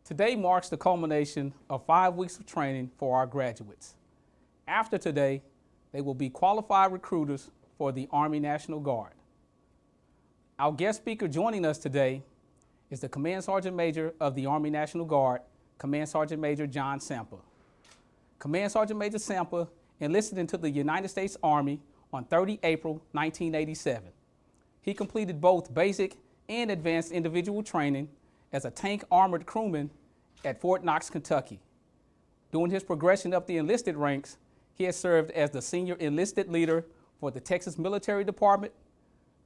Today marks the culmination of 5 weeks of training for our graduates. After today, they will be qualified recruiters for the Army National Guard. Our guest speaker joining us today is the Command Sergeant Major of the Army National Guard, Command Sergeant Major John Sampa. Command Sergeant Major Sampa enlisted into the United States Army on 30 April 1987. He completed both basic and advanced individual training as a tank armored crewman at Fort Knox, Kentucky. During his progression up the enlisted ranks, he has served as the senior enlisted leader for the Texas Military Department,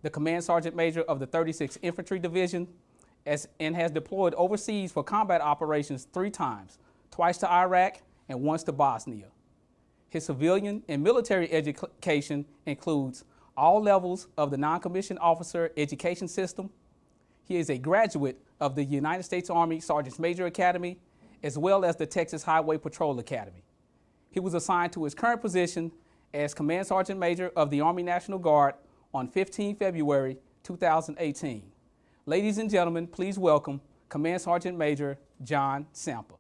the Command Sergeant Major of the 36th Infantry Division, and has deployed overseas for combat operations 3 times, twice to Iraq and once to Bosnia. His civilian and military education includes all levels of the non-commissioned officer education system. He is a graduate of the United States Army Sergeant Major Academy, as well as the Texas Highway Patrol Academy. He was assigned to his current position as Command Sergeant Major of the Army National Guard on 15 February 2018. Ladies and gentlemen, please welcome Command Sergeant Major John Sampa.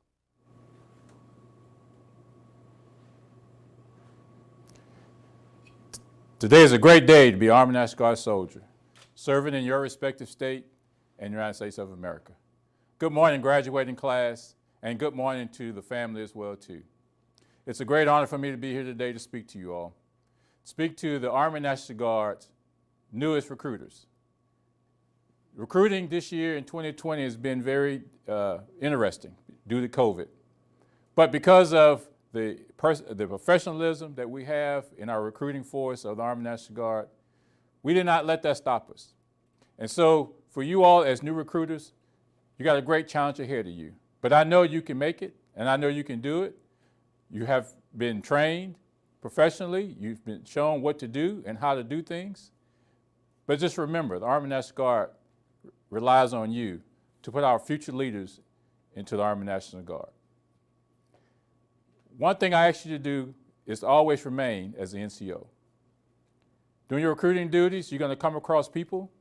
Today is a great day to be Army National Guard soldier, serving in your respective state and United States of America. Good morning, graduating class, and good morning to the family as well, too. It's a great honor for me to be here today to speak to you all. Speak to the Army National Guard's newest recruiters. Recruiting this year in 2020 has been very interesting due to COVID. But because of the professionalism that we have in our recruiting force of the Army National Guard, we did not let that stop us. And so for you all as new recruiters, you got a great challenge ahead of you. But I know you can make it, and I know you can do it. You have been trained professionally. You've been shown what to do and how to do things. But just remember, the Army National Guard relies on you to put our future leaders into the Army National Guard. One thing I ask you to do is to always remain as the NCO. During your recruiting duties, you're going to come across people.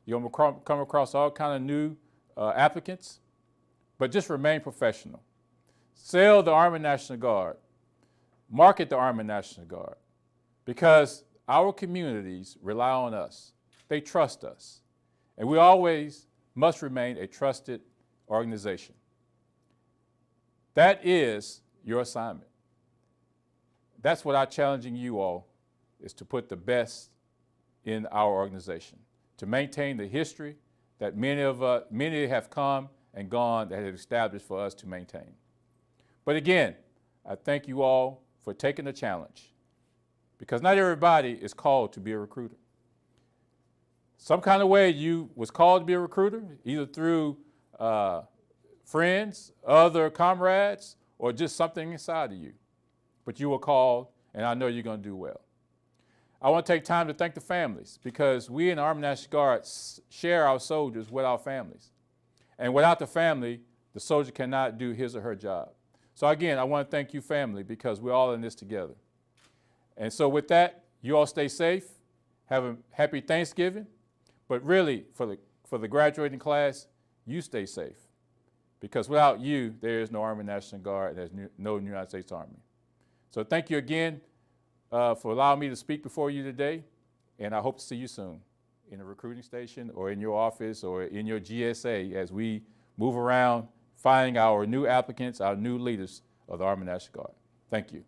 You're going to come across all kind of new applicants, but just remain professional. Sell the Army National Guard. Market the Army National Guard, because our communities rely on us. They trust us, and we always must remain a trusted organization. That is your assignment. That's what I'm challenging you all, is to put the best in our organization, to maintain the history that many have come and gone that have established for us to maintain. But again, I thank you all for taking the challenge, because not everybody is called to be a recruiter. Some kind of way you was called to be a recruiter, either through friends, other comrades, or just something inside of you. But you were called, and I know you're going to do well. I want to take time to thank the families, because we in the Army National Guard share our soldiers with our families. And without the family, the soldier cannot do his or her job. So again, I want to thank you, family, because we're all in this together. And so with that, you all stay safe. Have a happy Thanksgiving. But really, for the graduating class, you stay safe. Because without you, there is no Army National Guard, there's no United States Army. So thank you again for allowing me to speak before you today, and I hope to see you soon in a recruiting station or in your office or in your GSA as we move around finding our new applicants, our new leaders of the Army National Guard. Thank you.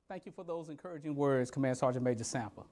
Thank you for those encouraging words, Command Sergeant Major Sampa.